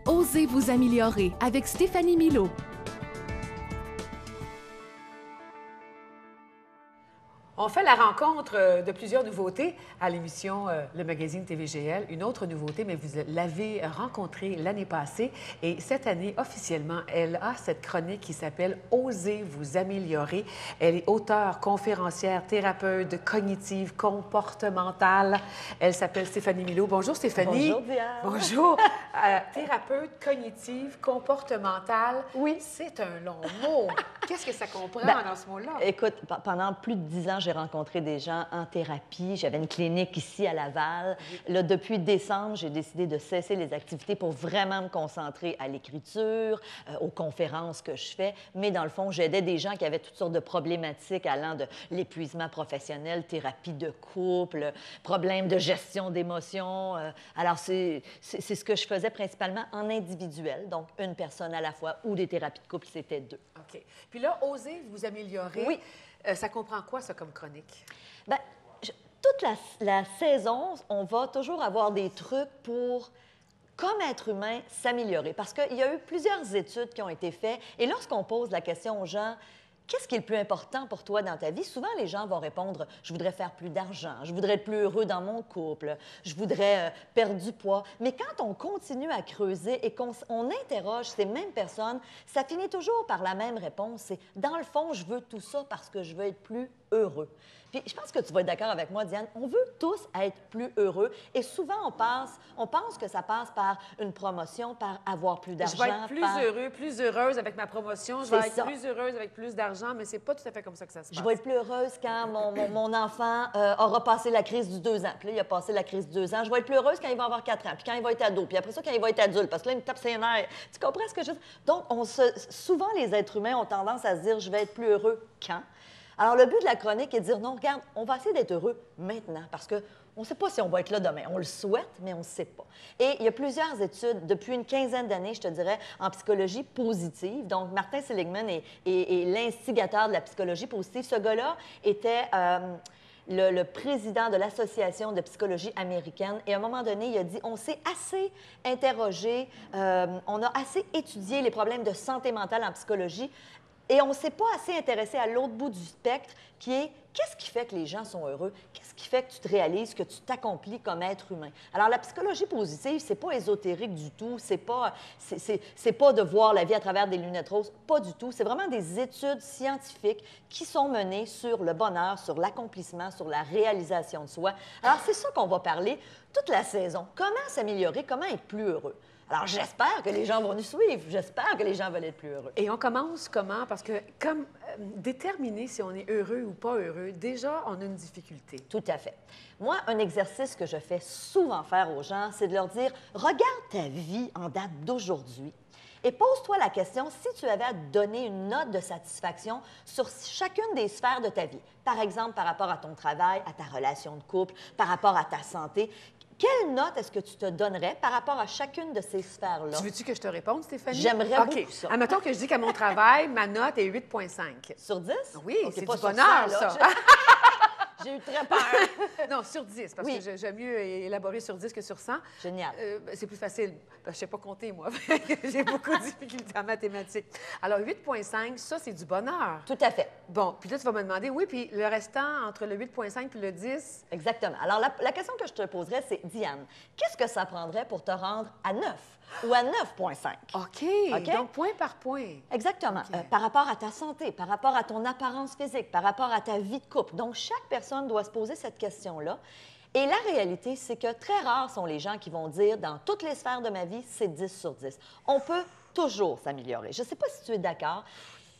Osez vous améliorer avec Stéphanie Milaud. On fait la rencontre de plusieurs nouveautés à l'émission Le Magazine TVGL. Une autre nouveauté, mais vous l'avez rencontrée l'année passée. Et cette année, officiellement, elle a cette chronique qui s'appelle « Osez vous améliorer ». Elle est auteure, conférencière, thérapeute cognitive, comportementale. Elle s'appelle Stéphanie Milaud. Bonjour Stéphanie. Bonjour Diane. Bonjour. Thérapeute cognitive, comportementale. Oui. C'est un long mot. Qu'est-ce que ça comprend dans ce mot-là? Écoute, pendant plus de 10 ans, j'ai rencontré des gens en thérapie. J'avais une clinique ici à Laval. Là, depuis décembre, j'ai décidé de cesser les activités pour vraiment me concentrer à l'écriture, aux conférences que je fais. Mais dans le fond, j'aidais des gens qui avaient toutes sortes de problématiques allant de l'épuisement professionnel, thérapie de couple, problèmes de gestion d'émotions. Alors, c'est ce que je faisais principalement en individuel, donc une personne à la fois, ou des thérapies de couple, c'était 2. OK. Puis là, osez vous améliorer. Oui. Ça comprend quoi, ça, comme chronique? Bien, toute la saison, on va toujours avoir des trucs pour, comme être humain, s'améliorer. Parce qu'il y a eu plusieurs études qui ont été faites. Et lorsqu'on pose la question aux gens, qu'est-ce qui est le plus important pour toi dans ta vie? Souvent, les gens vont répondre, je voudrais faire plus d'argent, je voudrais être plus heureux dans mon couple, je voudrais perdre du poids. Mais quand on continue à creuser et qu'on interroge ces mêmes personnes, ça finit toujours par la même réponse. C'est, dans le fond, je veux tout ça parce que je veux être plus heureux. Puis je pense que tu vas être d'accord avec moi, Diane, on veut tous être plus heureux et souvent on pense que ça passe par une promotion, par avoir plus d'argent. Je vais être plus heureux, plus heureuse avec ma promotion, je vais être plus heureuse avec plus d'argent, mais c'est pas tout à fait comme ça que ça se passe. Je vais être plus heureuse quand mon enfant aura passé la crise du 2 ans. Puis là, il a passé la crise du 2 ans. Je vais être plus heureuse quand il va avoir 4 ans, puis quand il va être ado, puis après ça, quand il va être adulte, parce que là, il me tape ses nerfs. Tu comprends ce que je veux dire? Donc, souvent, les êtres humains ont tendance à se dire, je vais être plus heureux quand? Alors, le but de la chronique est de dire, non, regarde, on va essayer d'être heureux maintenant parce qu'on ne sait pas si on va être là demain. On le souhaite, mais on ne sait pas. Et il y a plusieurs études, depuis une quinzaine d'années, je te dirais, en psychologie positive. Donc, Martin Seligman est l'instigateur de la psychologie positive. Ce gars-là était le président de l'Association de psychologie américaine. Et à un moment donné, il a dit, on s'est assez interrogé, on a assez étudié les problèmes de santé mentale en psychologie. Et on ne s'est pas assez intéressé à l'autre bout du spectre, qui est qu'est-ce qui fait que les gens sont heureux? Qu'est-ce qui fait que tu te réalises que tu t'accomplis comme être humain? Alors, la psychologie positive, c'est pas ésotérique du tout, c'est pas de voir la vie à travers des lunettes roses, pas du tout. C'est vraiment des études scientifiques qui sont menées sur le bonheur, sur l'accomplissement, sur la réalisation de soi. Alors, c'est ça qu'on va parler toute la saison. Comment s'améliorer? Comment être plus heureux? Alors, j'espère que les gens vont nous suivre. J'espère que les gens veulent être plus heureux. Et on commence comment? Parce que comme déterminer si on est heureux ou pas heureux, déjà, on a une difficulté. Tout à fait. Moi, un exercice que je fais souvent faire aux gens, c'est de leur dire, regarde ta vie en date d'aujourd'hui et pose-toi la question si tu avais à te donner une note de satisfaction sur chacune des sphères de ta vie. Par exemple, par rapport à ton travail, à ta relation de couple, par rapport à ta santé. Quelle note est-ce que tu te donnerais par rapport à chacune de ces sphères-là? Tu veux-tu que je te réponde, Stéphanie? J'aimerais beaucoup ça. Admettons que je dis qu'à mon travail, ma note est 8,5. Sur 10? Oui, okay, c'est pas du bonheur, ça. J'ai eu très peur. Non, sur 10, parce que j'aime mieux élaborer sur 10 que sur 100. Génial. C'est plus facile. Je ne sais pas compter, moi. J'ai beaucoup de difficultés en mathématiques. Alors, 8,5, ça, c'est du bonheur. Tout à fait. Bon, puis là, tu vas me demander, oui, puis le restant entre le 8,5 puis le 10? Exactement. Alors, la question que je te poserais, c'est, Diane, qu'est-ce que ça prendrait pour te rendre à 9 ou à 9,5? OK. Donc, point par point. Exactement. Okay. Par rapport à ta santé, par rapport à ton apparence physique, par rapport à ta vie de couple. Donc, chaque personne doit se poser cette question-là. Et la réalité, c'est que très rares sont les gens qui vont dire, dans toutes les sphères de ma vie, c'est 10 sur 10. On peut toujours s'améliorer. Je ne sais pas si tu es d'accord.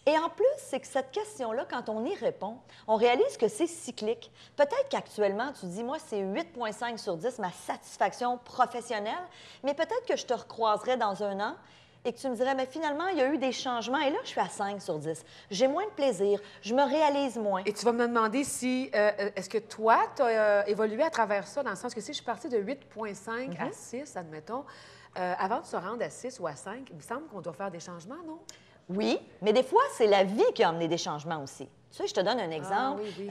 Et en plus, c'est que cette question-là, quand on y répond, on réalise que c'est cyclique. Peut-être qu'actuellement, tu dis, moi, c'est 8,5 sur 10, ma satisfaction professionnelle, mais peut-être que je te recroiserai dans un an et que tu me dirais, mais finalement, il y a eu des changements et là, je suis à 5 sur 10. J'ai moins de plaisir, je me réalise moins. Et tu vas me demander si, est-ce que toi, tu as évolué à travers ça, dans le sens que si je suis partie de 8,5 à 6, admettons, avant de se rendre à 6 ou à 5, il me semble qu'on doit faire des changements, non? Oui, mais des fois, c'est la vie qui a amené des changements aussi. Tu sais, je te donne un exemple. oui.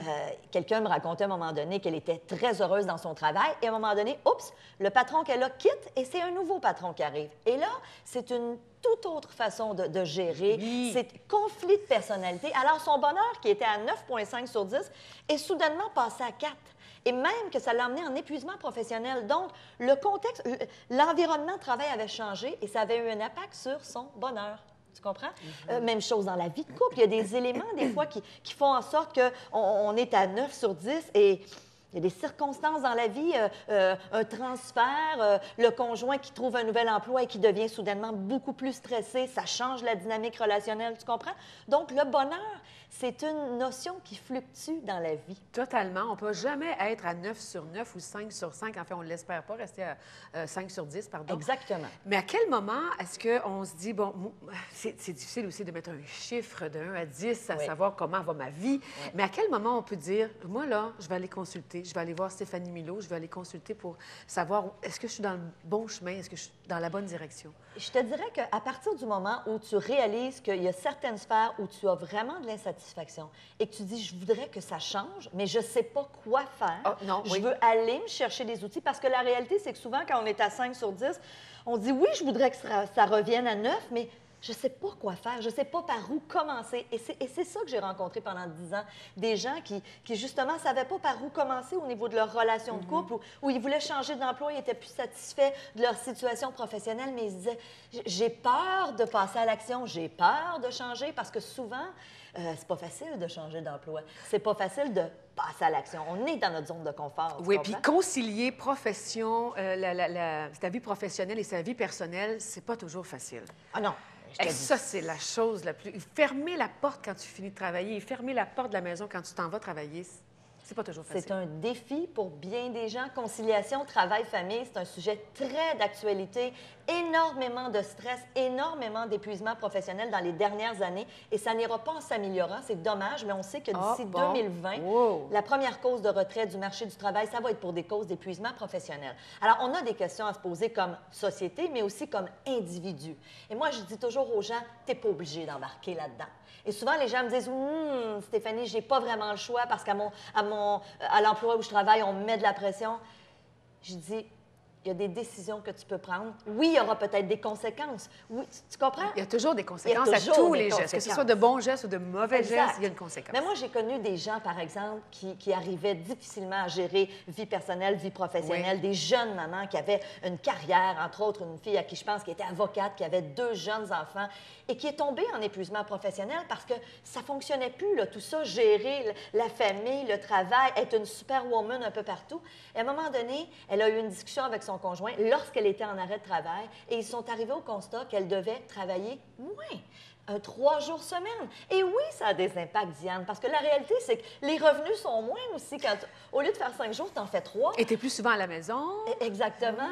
Quelqu'un me racontait à un moment donné qu'elle était très heureuse dans son travail et à un moment donné, oups, le patron qu'elle a quitte et c'est un nouveau patron qui arrive. Et là, c'est une toute autre façon de gérer. Oui. C'est conflit de personnalité. Alors, son bonheur, qui était à 9,5 sur 10, est soudainement passé à 4. Et même que ça l'a amené en épuisement professionnel. Donc, le contexte, l'environnement de travail avait changé et ça avait eu un impact sur son bonheur. Tu comprends? Même chose dans la vie de couple. Il y a des éléments, des fois, qui font en sorte qu'on est à 9 sur 10 et il y a des circonstances dans la vie, un transfert, le conjoint qui trouve un nouvel emploi et qui devient soudainement beaucoup plus stressé, ça change la dynamique relationnelle, tu comprends? Donc, le bonheur, c'est une notion qui fluctue dans la vie. Totalement. On ne peut jamais être à 9 sur 9 ou 5 sur 5. En fait, on ne l'espère pas, rester à 5 sur 10, pardon. Exactement. Mais à quel moment est-ce qu'on se dit, bon, c'est difficile aussi de mettre un chiffre de 1 à 10, à savoir comment va ma vie, mais à quel moment on peut dire, moi, là, je vais aller consulter, je vais aller voir Stéphanie Milot, je vais aller consulter pour savoir, est-ce que je suis dans le bon chemin, est-ce que je suis dans la bonne direction? Je te dirais qu'à partir du moment où tu réalises qu'il y a certaines sphères où tu as vraiment de l'insatisfaction et que tu dis, je voudrais que ça change, mais je ne sais pas quoi faire, je veux aller me chercher des outils, parce que la réalité, c'est que souvent, quand on est à 5 sur 10, on dit, oui, je voudrais que ça revienne à 9, mais je ne sais pas quoi faire, je ne sais pas par où commencer. Et c'est ça que j'ai rencontré pendant 10 ans, des gens qui justement, ne savaient pas par où commencer au niveau de leur relation de couple, où ils voulaient changer d'emploi, ils étaient plus satisfaits de leur situation professionnelle, mais ils se disaient, j'ai peur de passer à l'action, j'ai peur de changer, parce que souvent, c'est pas facile de changer d'emploi. C'est pas facile de passer à l'action. On est dans notre zone de confort. Oui, puis concilier profession, sa vie professionnelle et sa vie personnelle, c'est pas toujours facile. Ah non. Et ça, c'est la chose la plus... Fermer la porte quand tu finis de travailler et fermer la porte de la maison quand tu t'en vas travailler, c'est pas toujours facile. C'est un défi pour bien des gens. Conciliation, travail, famille, c'est un sujet très d'actualité. Énormément de stress, énormément d'épuisement professionnel dans les dernières années. Et ça n'ira pas en s'améliorant. C'est dommage, mais on sait que d'ici 2020, la première cause de retrait du marché du travail, ça va être pour des causes d'épuisement professionnel. Alors, on a des questions à se poser comme société, mais aussi comme individu. Et moi, je dis toujours aux gens, t'es pas obligé d'embarquer là-dedans. Et souvent, les gens me disent, Stéphanie, j'ai pas vraiment le choix parce qu'à l'emploi où je travaille, on me met de la pression. Je dis, il y a des décisions que tu peux prendre. Oui, il y aura peut-être des conséquences. Oui, tu comprends? Il y a toujours des conséquences à tous les gestes. Que ce soit de bons gestes ou de mauvais gestes, il y a une conséquence. Mais moi, j'ai connu des gens, par exemple, qui arrivaient difficilement à gérer vie personnelle, vie professionnelle, des jeunes mamans qui avaient une carrière, entre autres, une fille à qui je pense qui était avocate, qui avait 2 jeunes enfants et qui est tombée en épuisement professionnel parce que ça ne fonctionnait plus, là, tout ça, gérer la famille, le travail, être une superwoman un peu partout. Et à un moment donné, elle a eu une discussion avec son conjoint lorsqu'elle était en arrêt de travail et ils sont arrivés au constat qu'elle devait travailler moins. 3 jours semaine. Et oui, ça a des impacts, Diane, parce que la réalité, c'est que les revenus sont moins aussi. Au lieu de faire 5 jours, tu en fais 3. Et tu es plus souvent à la maison. Exactement.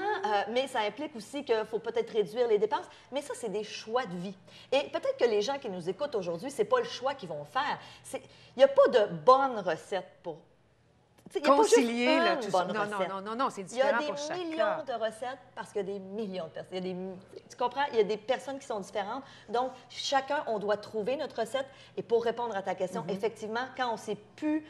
Mais ça implique aussi qu'il faut peut-être réduire les dépenses. Mais ça, c'est des choix de vie. Et peut-être que les gens qui nous écoutent aujourd'hui, c'est pas le choix qu'ils vont faire. Il n'y a pas de bonne recette pour... Concilier tout ça. Non, c'est différent pour chacun. Il y a des millions de recettes parce qu'il y a des millions de personnes. Tu comprends? Il y a des personnes qui sont différentes. Donc, chacun, on doit trouver notre recette. Et pour répondre à ta question, effectivement, quand on ne sait plus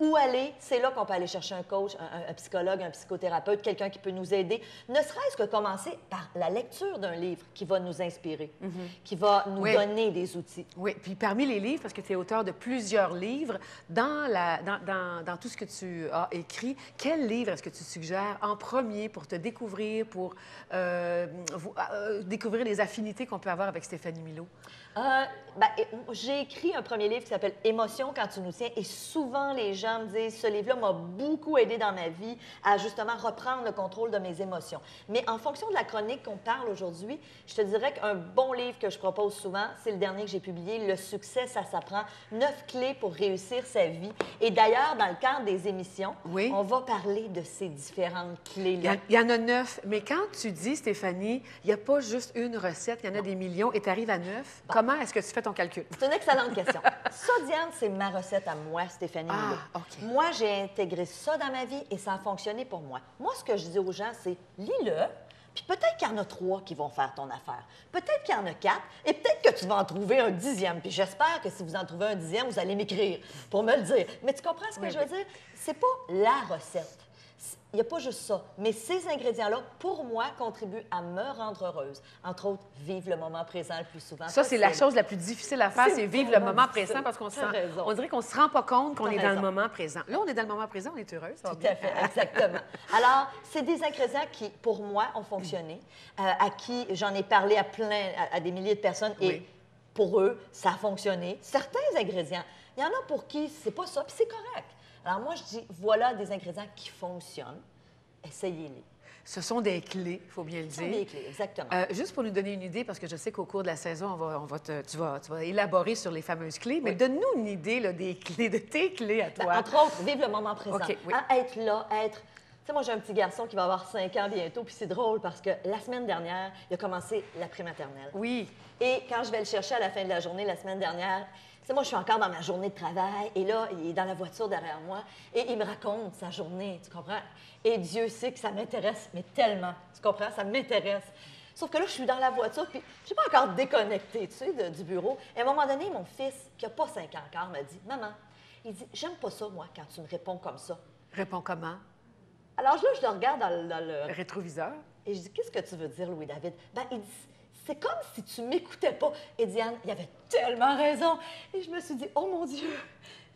où aller, c'est là qu'on peut aller chercher un coach, un psychologue, un psychothérapeute, quelqu'un qui peut nous aider. Ne serait-ce que commencer par la lecture d'un livre qui va nous inspirer, qui va nous donner des outils. Oui, puis parmi les livres, parce que tu es auteur de plusieurs livres, dans tout ce que tu as écrit, quel livre est-ce que tu suggères en premier pour te découvrir, pour découvrir les affinités qu'on peut avoir avec Stéphanie Milot? J'ai écrit un premier livre qui s'appelle « Émotions quand tu nous tiens » et souvent les gens me disent « Ce livre-là m'a beaucoup aidé dans ma vie à justement reprendre le contrôle de mes émotions. » Mais en fonction de la chronique qu'on parle aujourd'hui, je te dirais qu'un bon livre que je propose souvent, c'est le dernier que j'ai publié, « Le succès, ça s'apprend. 9 clés pour réussir sa vie. » Et d'ailleurs, dans le cadre des émissions, on va parler de ces différentes clés-là. Il y en a 9, mais quand tu dis, Stéphanie, il n'y a pas juste une recette, il y en a des millions et tu arrives à 9, comment est-ce que tu fais ton calcul? C'est une excellente question. Ça, Diane, c'est ma recette à moi, Stéphanie Milot. Okay. Moi, j'ai intégré ça dans ma vie et ça a fonctionné pour moi. Moi, ce que je dis aux gens, c'est lis-le, Puis peut-être qu'il y en a 3 qui vont faire ton affaire. Peut-être qu'il y en a 4, et peut-être que tu vas en trouver un 10e. Puis j'espère que si vous en trouvez un 10e, vous allez m'écrire pour me le dire. Mais tu comprends ce que je veux dire? C'est pas la recette. Il n'y a pas juste ça. Mais ces ingrédients-là, pour moi, contribuent à me rendre heureuse. Entre autres, vivre le moment présent le plus souvent. Ça, c'est la chose la plus difficile à faire, c'est vivre le moment présent parce qu'on on dirait qu'on ne se rend pas compte qu'on est dans le moment présent. Là, on est dans le moment présent, on est heureuse. Tout à fait, exactement. Alors, c'est des ingrédients qui, pour moi, ont fonctionné, à qui j'en ai parlé à des milliers de personnes et pour eux, ça a fonctionné. Certains ingrédients, il y en a pour qui c'est pas ça, puis c'est correct. Alors moi, je dis, voilà des ingrédients qui fonctionnent. Essayez-les. Ce sont des clés, il faut bien le dire. Ce sont des clés, exactement. Juste pour nous donner une idée, parce que je sais qu'au cours de la saison, tu vas élaborer sur les fameuses clés, mais donne-nous une idée là, des clés, de tes clés à toi. Entre autres, vivre le moment présent. OK, oui. Être là, être... Tu sais, moi, j'ai un petit garçon qui va avoir 5 ans bientôt, puis c'est drôle parce que la semaine dernière, il a commencé la prématernelle. Oui. Et quand je vais le chercher à la fin de la journée, la semaine dernière, tu sais, moi, je suis encore dans ma journée de travail, et là, il est dans la voiture derrière moi, et il me raconte sa journée, tu comprends? Et Dieu sait que ça m'intéresse, mais tellement, tu comprends? Ça m'intéresse. Sauf que là, je suis dans la voiture, puis je suis pas encore déconnectée, tu sais, du bureau. Et à un moment donné, mon fils, qui n'a pas 5 ans encore, m'a dit, « Maman, il dit, j'aime pas ça, moi, quand tu me réponds comme ça. » Réponds comment? Alors là, je le regarde dans le... Rétroviseur. Et je dis, « Qu'est-ce que tu veux dire, Louis-David? » Ben, il dit, c'est comme si tu m'écoutais pas. Et Diane, il avait tellement raison. Et je me suis dit, oh mon Dieu,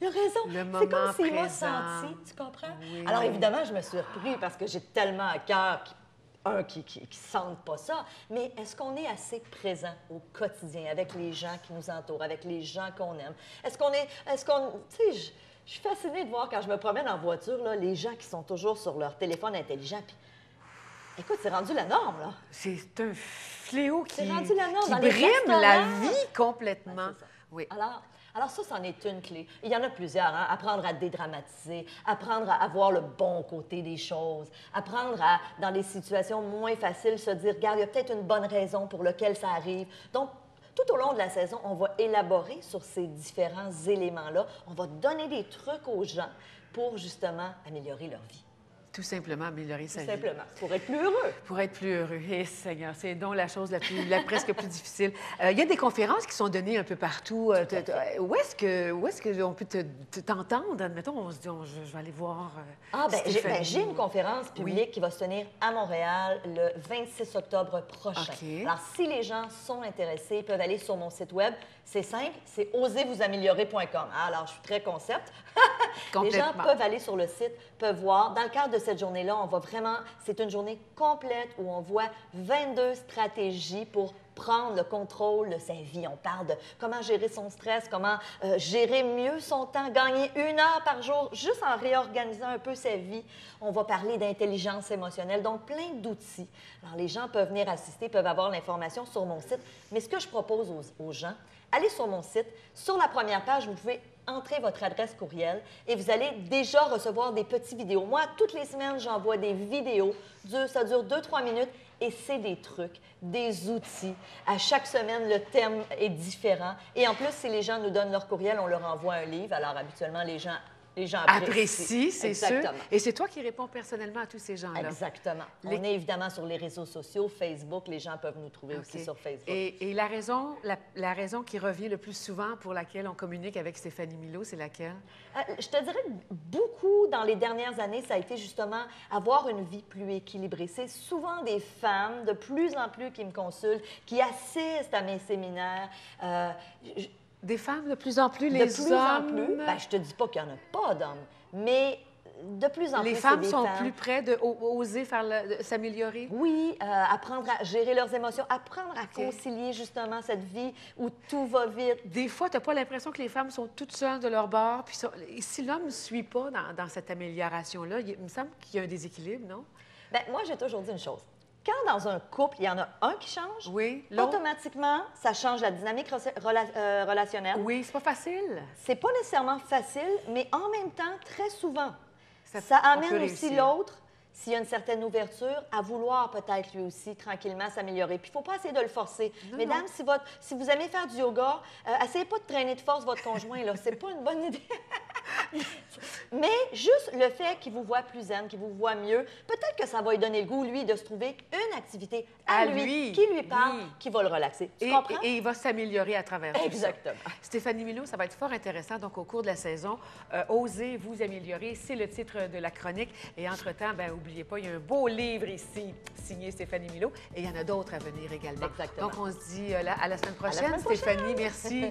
il a raison. C'est comme s'il m'a senti, tu comprends? Oui. Alors évidemment, je me suis repris parce que j'ai tellement à cœur qui ne sentent pas ça. Mais est-ce qu'on est assez présent au quotidien avec les gens qui nous entourent, avec les gens qu'on aime? Tu sais, je suis fascinée de voir quand je me promène en voiture, là, les gens qui sont toujours sur leur téléphone intelligent. Puis, écoute, c'est rendu la norme, là. C'est un fléau qui rendu la norme dans les brime la restaurants. vie complètement. Ben, c'est ça. Oui. Alors ça, c'en est une clé. Il y en a plusieurs. Hein? Apprendre à dédramatiser, apprendre à voir le bon côté des choses, apprendre à, dans des situations moins faciles, se dire, regarde, il y a peut-être une bonne raison pour laquelle ça arrive. Donc, tout au long de la saison, on va élaborer sur ces différents éléments-là. On va donner des trucs aux gens pour, justement, améliorer leur vie. Tout simplement améliorer sa vie. Tout simplement, pour être plus heureux. Pour être plus heureux. Eh, Seigneur, c'est donc la chose presque plus difficile. Il y a des conférences qui sont données un peu partout. Où est-ce qu'on peut t'entendre? Admettons, on se dit, je vais aller voir j'ai une conférence publique qui va se tenir à Montréal le 26 octobre prochain. OK. Alors, si les gens sont intéressés, ils peuvent aller sur mon site web. C'est simple, c'est osezvousaméliorer.com. Alors, je suis très concept. Les gens peuvent aller sur le site, peuvent voir. Dans le cadre de cette journée-là, on va vraiment... C'est une journée complète où on voit 22 stratégies pour prendre le contrôle de sa vie. On parle de comment gérer son stress, comment gérer mieux son temps, gagner 1 heure par jour juste en réorganisant un peu sa vie. On va parler d'intelligence émotionnelle, donc plein d'outils. Alors, les gens peuvent venir assister, peuvent avoir l'information sur mon site. Mais ce que je propose aux gens, allez sur mon site. Sur la première page, vous pouvez entrer votre adresse courriel et vous allez déjà recevoir des petites vidéos. Moi, toutes les semaines, j'envoie des vidéos. Ça dure 2-3 minutes et c'est des trucs, des outils. À chaque semaine, le thème est différent. Et en plus, si les gens nous donnent leur courriel, on leur envoie un livre. Alors, habituellement, les gens apprécient, c'est sûr. Exactement. Et c'est toi qui réponds personnellement à tous ces gens-là. Exactement. On est évidemment sur les réseaux sociaux, Facebook. Les gens peuvent nous trouver aussi sur Facebook. Et la raison qui revient le plus souvent pour laquelle on communique avec Stéphanie Milot, c'est laquelle? Je te dirais que beaucoup, dans les dernières années, ça a été justement avoir une vie plus équilibrée. C'est souvent des femmes, de plus en plus, qui me consultent, qui assistent à mes séminaires. Des femmes, de plus en plus, les hommes... De plus en plus. Bien, je te dis pas qu'il n'y en a pas d'hommes, mais de plus en plus, les femmes sont plus près d'oser s'améliorer? Oui, apprendre à gérer leurs émotions, apprendre à concilier justement cette vie où tout va vite. Des fois, tu n'as pas l'impression que les femmes sont toutes seules de leur bord, puis si l'homme ne suit pas dans cette amélioration-là, il me semble qu'il y a un déséquilibre, non? Bien, moi, j'ai toujours dit une chose. Quand dans un couple, il y en a un qui change, automatiquement, ça change la dynamique relationnelle. Oui, c'est pas facile. C'est pas nécessairement facile, mais en même temps, très souvent, ça amène aussi l'autre, s'il y a une certaine ouverture, à vouloir peut-être lui aussi tranquillement s'améliorer. Puis il ne faut pas essayer de le forcer. Mesdames, si vous aimez faire du yoga, essayez pas de traîner de force votre conjoint, là. C'est pas une bonne idée. Mais juste le fait qu'il vous voit plus zen, qu'il vous voit mieux, peut-être que ça va lui donner le goût, lui, de se trouver une activité à lui, qui lui parle, oui. qui va le relaxer. Tu comprends? Et il va s'améliorer à travers tout ça. Exactement. Stéphanie Milot, ça va être fort intéressant. Donc, au cours de la saison, Osez vous améliorer, c'est le titre de la chronique. Et entre-temps, ben n'oubliez pas, il y a un beau livre ici, signé Stéphanie Milot. Et il y en a d'autres à venir également. Exactement. Donc, on se dit à la semaine prochaine. semaine prochaine. Stéphanie, merci.